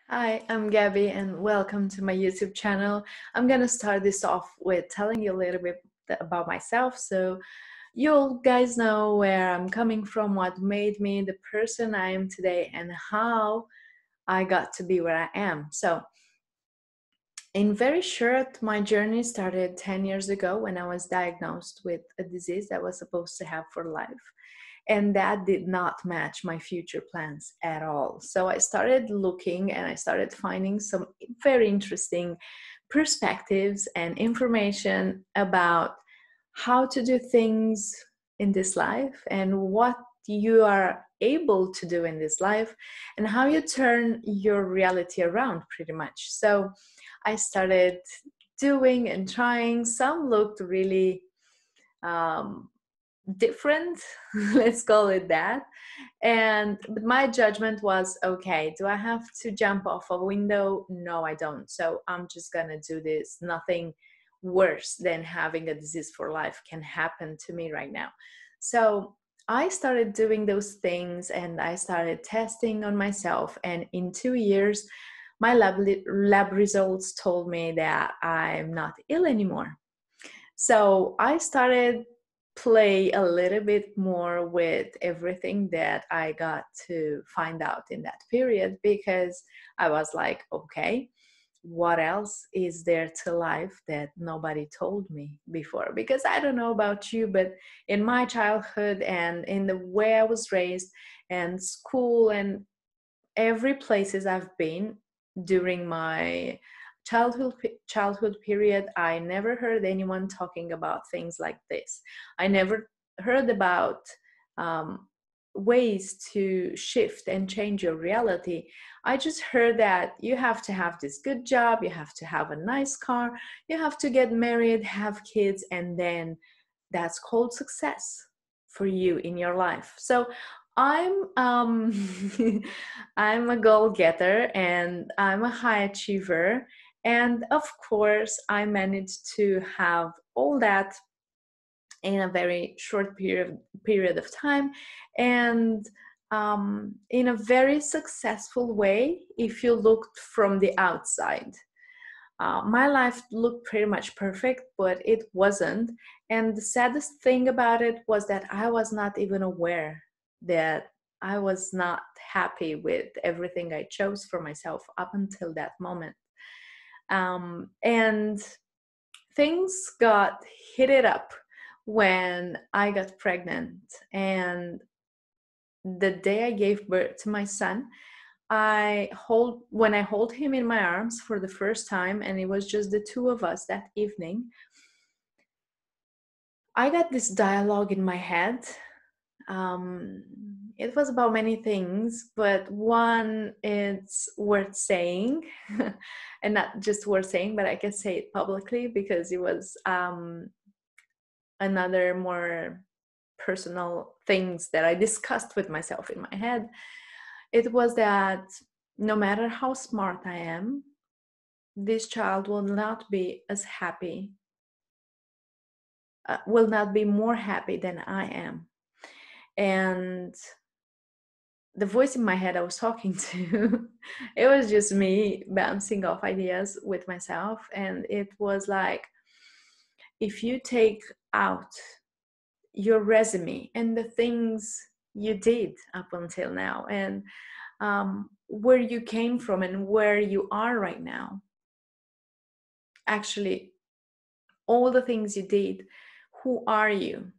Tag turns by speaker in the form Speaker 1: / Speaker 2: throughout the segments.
Speaker 1: Hi, I'm Gabby and welcome to my YouTube channel. I'm gonna start this off with telling you a little bit about myself so you guys know where I'm coming from, what made me the person I am today, and how I got to be where I am. So, in very short, my journey started 10 years ago when I was diagnosed with a disease that I was supposed to have for life. And that did not match my future plans at all. So I started looking and I started finding some very interesting perspectives and information about how to do things in this life and what you are able to do in this life and how you turn your reality around pretty much. So I started doing and trying. Some looked really um, different, let's call it that. But my judgment was, okay, do I have to jump off a window? No, I don't. So I'm just gonna do this. Nothing worse than having a disease for life can happen to me right now. So I started doing those things and I started testing on myself, and in 2 years my lab results told me that I'm not ill anymore. So I started play a little bit more with everything that I got to find out in that period, because I was like, okay, what else is there to life that nobody told me before? Because I don't know about you, but in my childhood and in the way I was raised and school and every places I've been during my childhood period, I never heard anyone talking about things like this. I never heard about um, ways to shift and change your reality. I just heard that you have to have this good job, you have to have a nice car, you have to get married, have kids, and then that's called success for you in your life. So I'm I'm a goal getter and I'm a high achiever, and of course I managed to have all that in a very short period of time, and in a very successful way if you looked from the outside. My life looked pretty much perfect, but it wasn't. And the saddest thing about it was that I was not even aware that I was not happy with everything I chose for myself up until that moment. And things got heated up when I got pregnant. And the day I gave birth to my son, when I hold him in my arms for the first time, and it was just the two of us that evening, I got this dialogue in my head. um, it was about many things, but one is worth saying and not just worth saying, but I can say it publicly because it was another more personal things that I discussed with myself in my head. It was that no matter how smart I am, this child will not be as happy, will not be more happy than I am. And the voice in my head I was talking to, it was just me bouncing off ideas with myself. And it was like, if you take out your resume and the things you did up until now, and where you came from and where you are right now, actually all the things you did, who are you?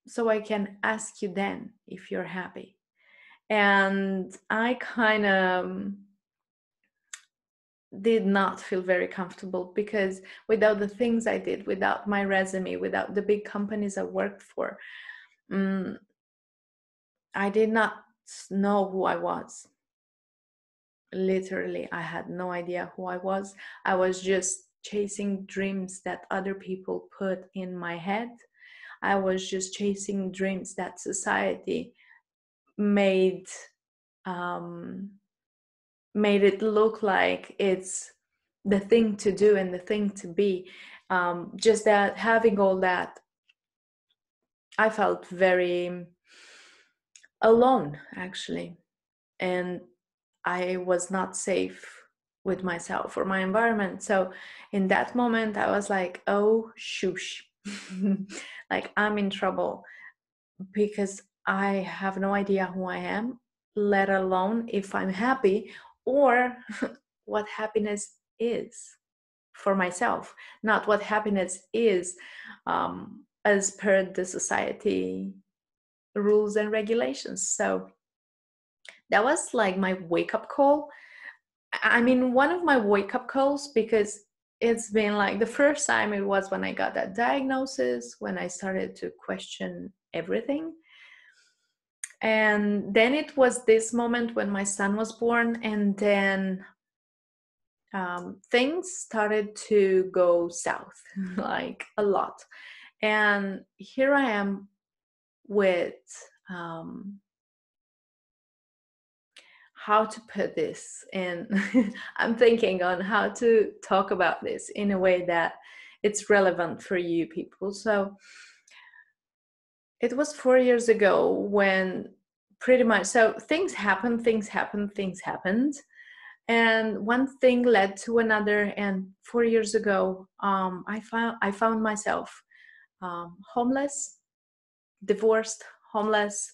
Speaker 1: So I can ask you then if you're happy. And I kind of did not feel very comfortable, because without the things I did, without my resume, without the big companies I worked for, I did not know who I was. Literally, I had no idea who I was. I was just chasing dreams that other people put in my head. I was just chasing dreams that society made made it look like it's the thing to do and the thing to be. Just that, having all that, I felt very alone, actually. And I was not safe with myself or my environment. So in that moment, I was like, oh, shoosh. Like, I'm in trouble because I have no idea who I am, let alone if I'm happy or what happiness is for myself, not what happiness is as per the society rules and regulations. So that was like my wake up call. I mean, one of my wake up calls, because it's been like the first time it was when I got that diagnosis, when I started to question everything. And then it was this moment when my son was born, and then things started to go south, like a lot. And here I am with how to put this in. I'm thinking on how to talk about this in a way that it's relevant for you people. So it was 4 years ago when pretty much, so things happened. And one thing led to another. And 4 years ago, I found myself homeless, divorced, homeless,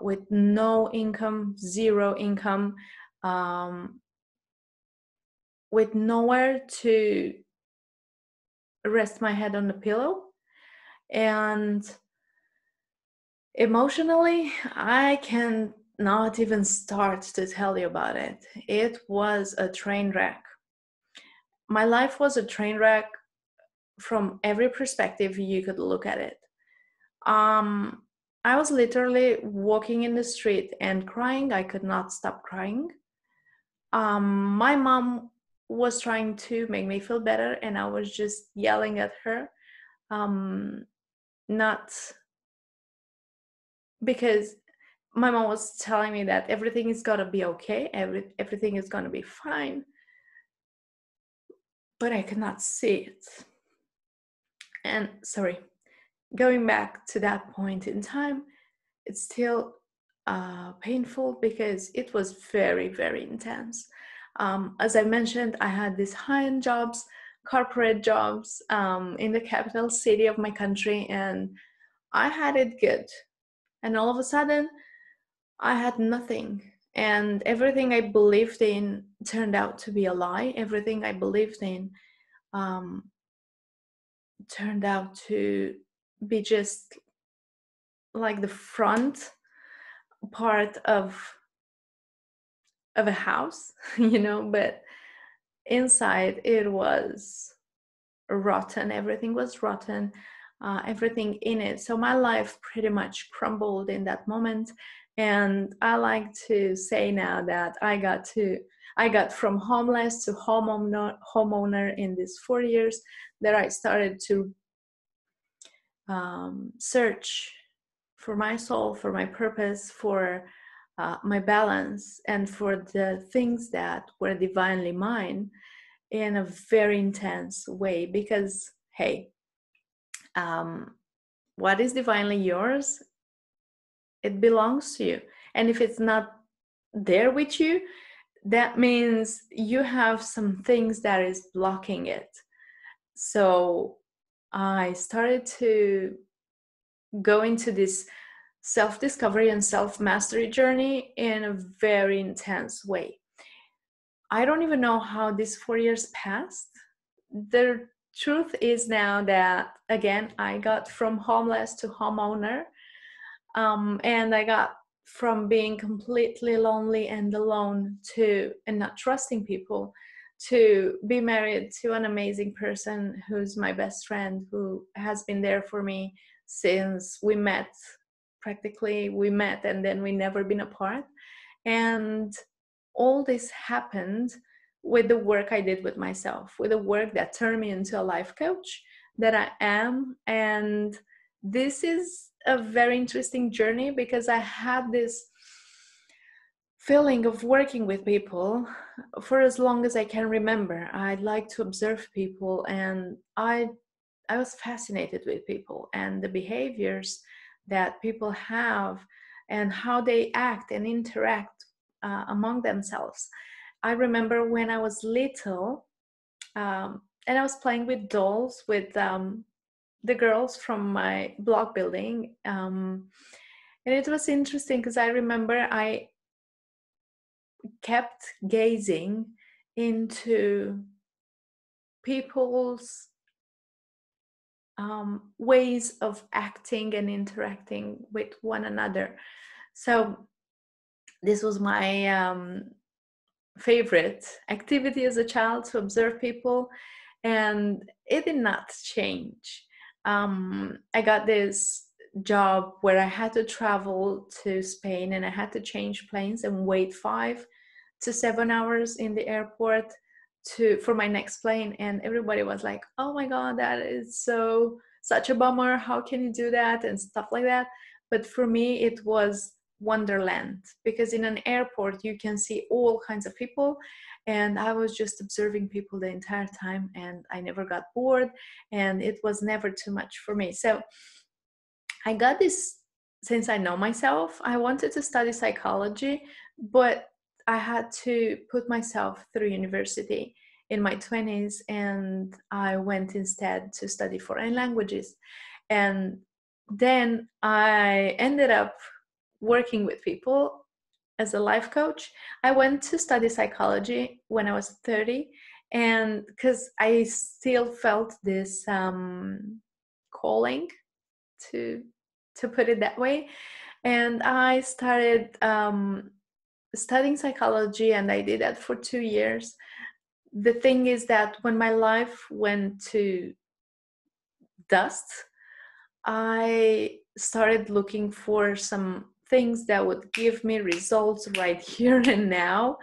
Speaker 1: with no income, zero income, with nowhere to rest my head on the pillow. And emotionally, I can not even start to tell you about it. It was a train wreck. My life was a train wreck from every perspective you could look at it. I was literally walking in the street and crying. I could not stop crying. My mom was trying to make me feel better, and I was just yelling at her. Not because my mom was telling me that everything is gonna be okay, everything is gonna be fine, but I could not see it. And sorry, going back to that point in time, it's still painful because it was very, very intense. As I mentioned, I had these high-end jobs, corporate jobs, in the capital city of my country, and I had it good. And all of a sudden, I had nothing. And everything I believed in turned out to be a lie. Everything I believed in um, turned out to be just like the front part of a house, but inside it was rotten. Everything was rotten, everything in it. So my life pretty much crumbled in that moment. And I like to say now that I got from homeless to homeowner in these 4 years, that I started to search for my soul, for my purpose, for my balance, and for the things that were divinely mine in a very intense way. Because, hey, what is divinely yours, it belongs to you. And if it's not there with you, that means you have some things that is blocking it. So I started to go into this self-discovery and self-mastery journey in a very intense way. I don't even know how these 4 years passed. The truth is now that, again, I got from homeless to homeowner, and I got from being completely lonely and alone and not trusting people, to be married to an amazing person who's my best friend, who has been there for me since we met. Practically, we met and then we never been apart. And all this happened with the work I did with myself, with the work that turned me into a life coach that I am. And this is a very interesting journey, because I had this feeling of working with people for as long as I can remember. I like to observe people, and I was fascinated with people and the behaviors that people have and how they act and interact among themselves. I remember when I was little, and I was playing with dolls with the girls from my block building. And it was interesting because I remember I kept gazing into people's ways of acting and interacting with one another. So this was my favorite activity as a child, to observe people, and it did not change. I got this job where I had to travel to Spain, and I had to change planes and wait 5 to 7 hours in the airport for my next plane. And everybody was like, oh my god, that is such a bummer, how can you do that, and stuff like that. But for me it was wonderland, because in an airport you can see all kinds of people, and I was just observing people the entire time, and I never got bored, and it was never too much for me. So I got this, since I know myself, I wanted to study psychology, but I had to put myself through university in my 20s, and I went instead to study foreign languages. And then I ended up working with people as a life coach. I went to study psychology when I was 30, and because I still felt this calling, to put it that way. And I started studying psychology, and I did that for 2 years. The thing is that when my life went to dust, I started looking for some things that would give me results right here and now,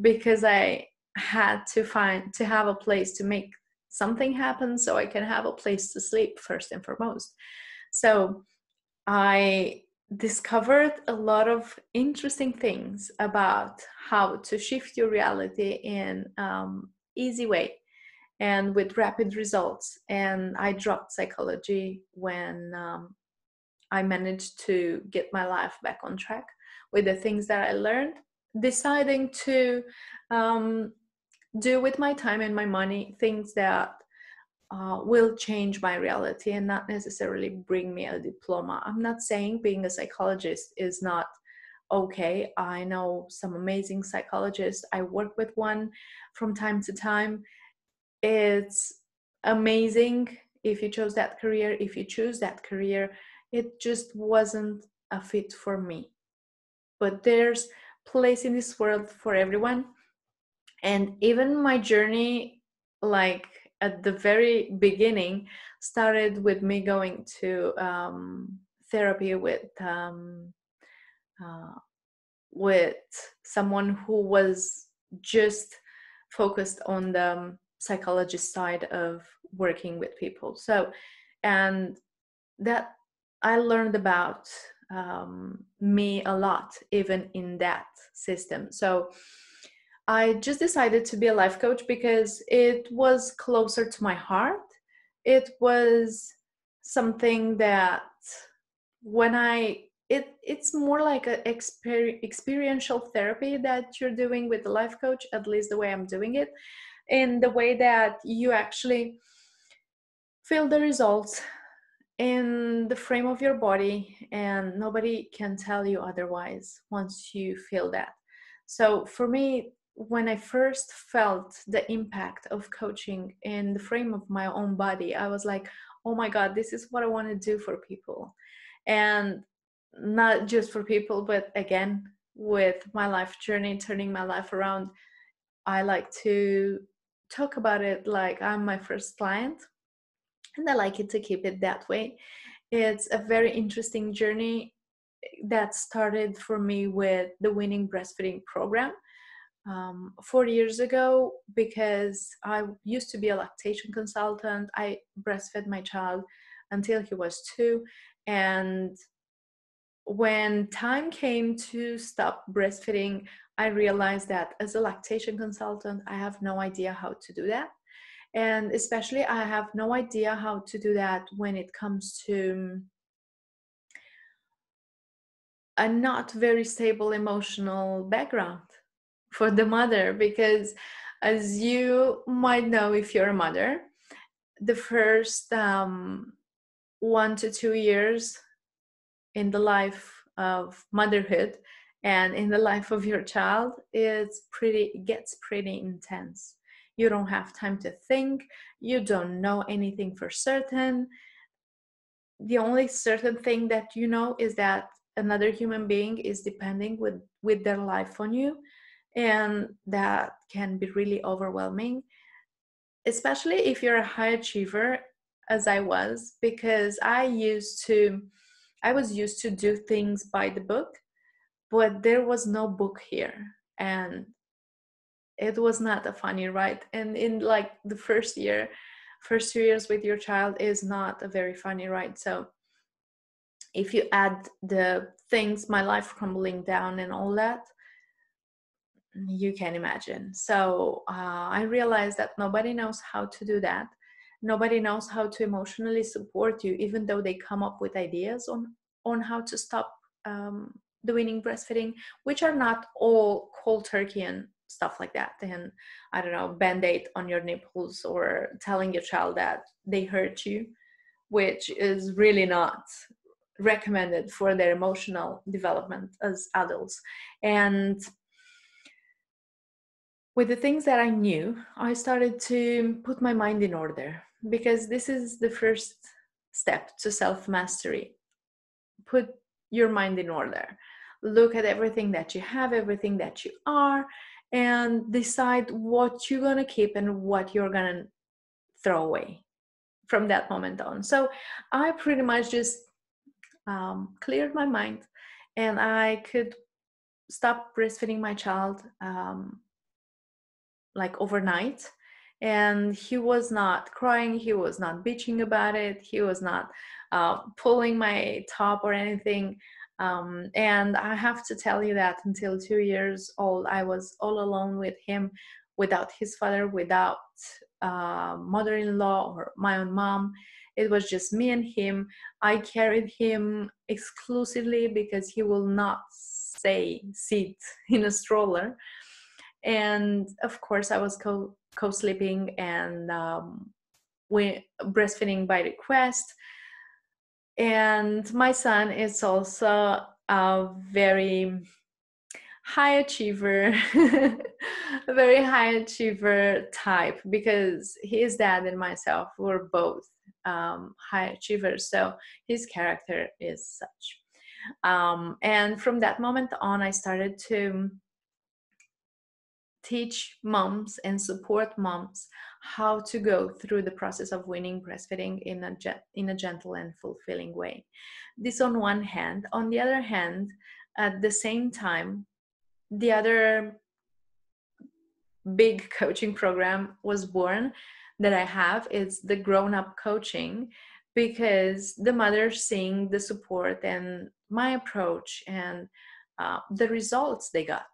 Speaker 1: because I had to have a place to make something happen, so I can have a place to sleep first and foremost. So I discovered a lot of interesting things about how to shift your reality in easy way and with rapid results. And I dropped psychology when I managed to get my life back on track with the things that I learned, deciding to do with my time and my money things that will change my reality and not necessarily bring me a diploma. I'm not saying being a psychologist is not okay. I know some amazing psychologists. I work with one from time to time. It's amazing if you chose that career. If you choose that career, it just wasn't a fit for me. But there's place in this world for everyone. And even my journey, like at the very beginning, started with me going to therapy with someone who was just focused on the psychologist side of working with people. So, and that I learned about me a lot, even in that system. So I just decided to be a life coach because it was closer to my heart. It was something that it's more like a experiential therapy that you're doing with the life coach, at least the way I'm doing it, in the way that you actually feel the results in the frame of your body, and nobody can tell you otherwise once you feel that. So for me, when I first felt the impact of coaching in the frame of my own body, I was like, oh my god, this is what I want to do for people. And not just for people, but again, with my life journey, turning my life around, I like to talk about it like I'm my first client, and I like it to keep it that way. It's a very interesting journey that started for me with the Winning Breastfeeding program 4 years ago, because I used to be a lactation consultant. I breastfed my child until he was 2, and when time came to stop breastfeeding, I realized that as a lactation consultant, I have no idea how to do that. And especially, I have no idea how to do that when it comes to a not very stable emotional background for the mother, because as you might know, if you're a mother, the first 1 to 2 years in the life of motherhood and in the life of your child, it gets pretty intense. You don't have time to think, you don't know anything for certain. The only certain thing that you know is that another human being is depending with their life on you, and that can be really overwhelming, especially if you're a high achiever, as I was, because I was used to do things by the book, but there was no book here, and it was not a funny ride. And in like the first 2 years with your child is not a very funny ride. So if you add the things, my life crumbling down and all that, you can imagine. So I realized that nobody knows how to do that. Nobody knows how to emotionally support you, even though they come up with ideas on how to stop the weaning breastfeeding, which are not all cold turkey and stuff like that. And I don't know, band-aid on your nipples or telling your child that they hurt you, which is really not recommended for their emotional development as adults. And with the things that I knew, I started to put my mind in order, because this is the first step to self-mastery. Put your mind in order. Look at everything that you have, everything that you are, and decide what you're going to keep and what you're going to throw away from that moment on. So I pretty much just cleared my mind, and I could stop breastfeeding my child like overnight. And he was not crying, he was not bitching about it, he was not pulling my top or anything. And I have to tell you that until 2 years old, I was all alone with him, without his father, without mother-in-law or my own mom. It was just me and him. I carried him exclusively because he will not sit in a stroller. And of course, I was co-sleeping and breastfeeding by request. And my son is also a very high achiever, a very high achiever type, because his dad and myself were both high achievers. So his character is such. And from that moment on, I started to teach moms and support moms how to go through the process of weaning breastfeeding in a gentle and fulfilling way. This on one hand. On the other hand, at the same time, the other big coaching program was born that I have. It's the GrownUp Coaching, because the mothers seeing the support and my approach and the results they got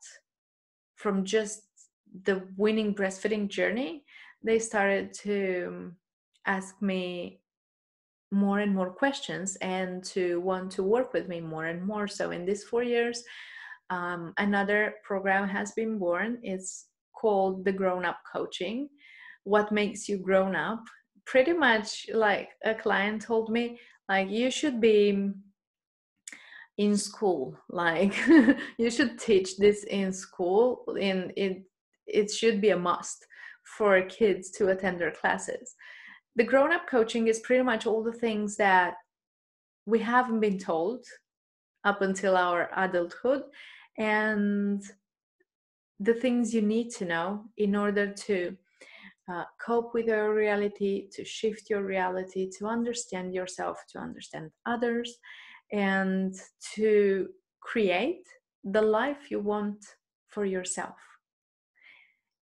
Speaker 1: from just the weaning breastfeeding journey, they started to ask me more and more questions and to want to work with me more and more. So in these 4 years, another program has been born. It's called the GrownUp Coaching. What makes you grown up? Pretty much, like a client told me, like, you should be in school, like you should teach this in school, and it should be a must for kids to attend their classes. The grown-up coaching is pretty much all the things that we haven't been told up until our adulthood, and the things you need to know in order to cope with your reality, to shift your reality, to understand yourself, to understand others, and to create the life you want for yourself.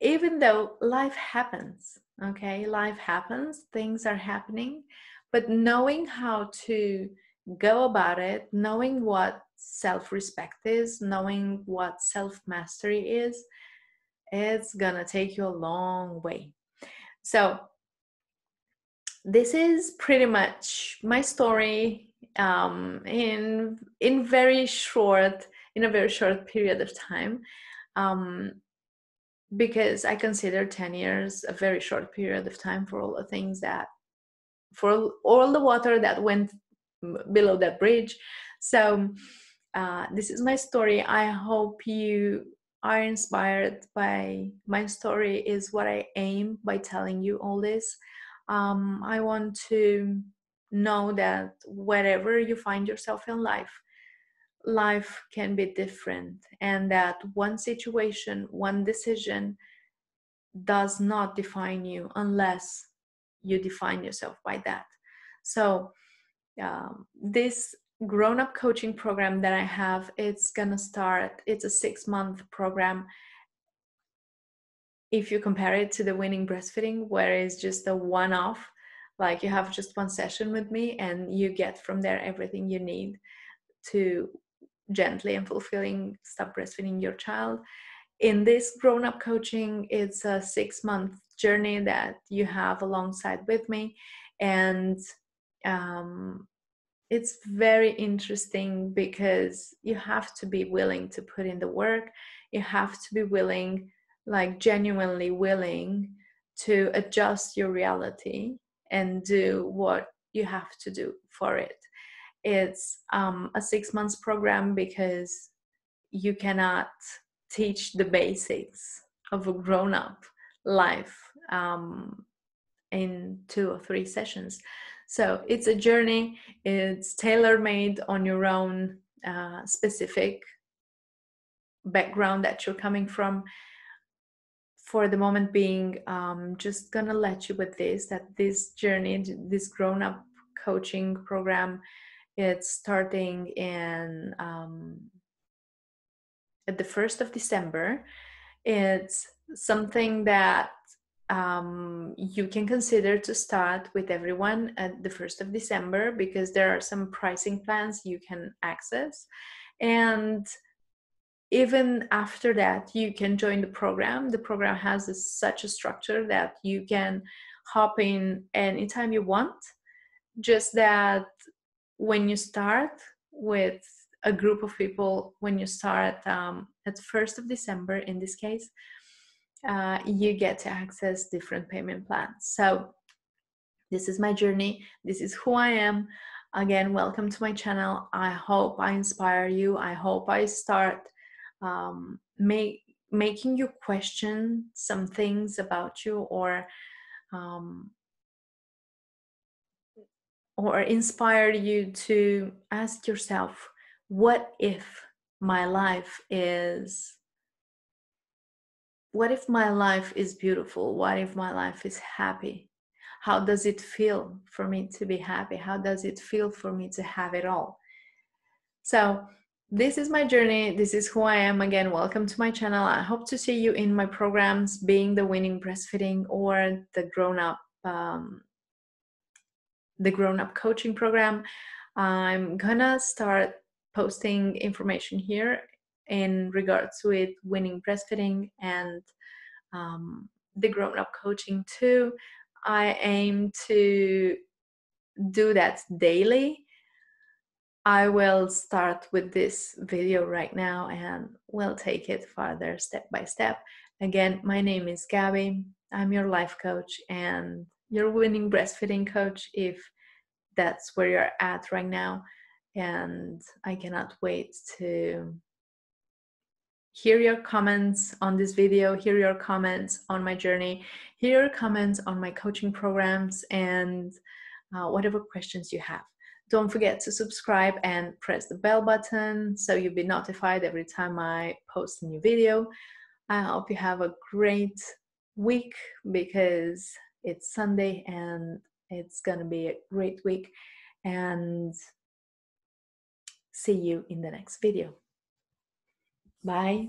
Speaker 1: Even though life happens, okay, life happens, things are happening, but knowing how to go about it, knowing what self-respect is, knowing what self-mastery is, it's gonna take you a long way. So this is pretty much my story in very short, in a very short period of time, because I consider 10 years a very short period of time for all the things that, for all the water that went below that bridge. So this is my story. I hope you are inspired by my story, is what I aim by telling you all this. I want to know that wherever you find yourself in life, life can be different, and that one situation, one decision does not define you unless you define yourself by that. So this grown-up coaching program that I have, it's gonna start, it's a 6-month program. If you compare it to the winning breastfeeding, where it's just a one-off, like you have just one session with me and you get from there everything you need to gently and fulfilling stop breastfeeding your child. In this grown-up coaching, it's a 6-month journey that you have alongside with me, and it's very interesting because you have to be willing to put in the work. You have to be willing, like genuinely willing, to adjust your reality and do what you have to do for it. It's a 6 months program because you cannot teach the basics of a grown-up life in 2 or 3 sessions. So it's a journey. It's tailor-made on your own specific background that you're coming from. For the moment being, just gonna let you with this, that this journey, this grown-up coaching program, it's starting in at the 1st of December. It's something that you can consider to start with everyone at the 1st of December, because there are some pricing plans you can access. And even after that, you can join the program. The program has such a structure that you can hop in anytime you want. Just that when you start with a group of people, when you start at 1st of December, in this case, you get to access different payment plans. So this is my journey. This is who I am. Again, welcome to my channel. I hope I inspire you. I hope I start making you question some things about you, or inspire you to ask yourself, what if my life is beautiful? What if my life is happy? How does it feel for me to be happy? How does it feel for me to have it all? So this is my journey. This is who I am. Again, welcome to my channel. I hope to see you in my programs, being the winning breastfeeding or the grown-up coaching program. I'm gonna start posting information here in regards with winning breastfeeding and the grown-up coaching too. I aim to do that daily. I will start with this video right now and we'll take it further step by step. Again, my name is Gabby. I'm your life coach and your winning breastfeeding coach, if that's where you're at right now. And I cannot wait to hear your comments on this video, hear your comments on my journey, hear your comments on my coaching programs, and whatever questions you have. Don't forget to subscribe and press the bell button so you'll be notified every time I post a new video. I hope you have a great week, because it's Sunday and it's gonna be a great week. And see you in the next video. Bye.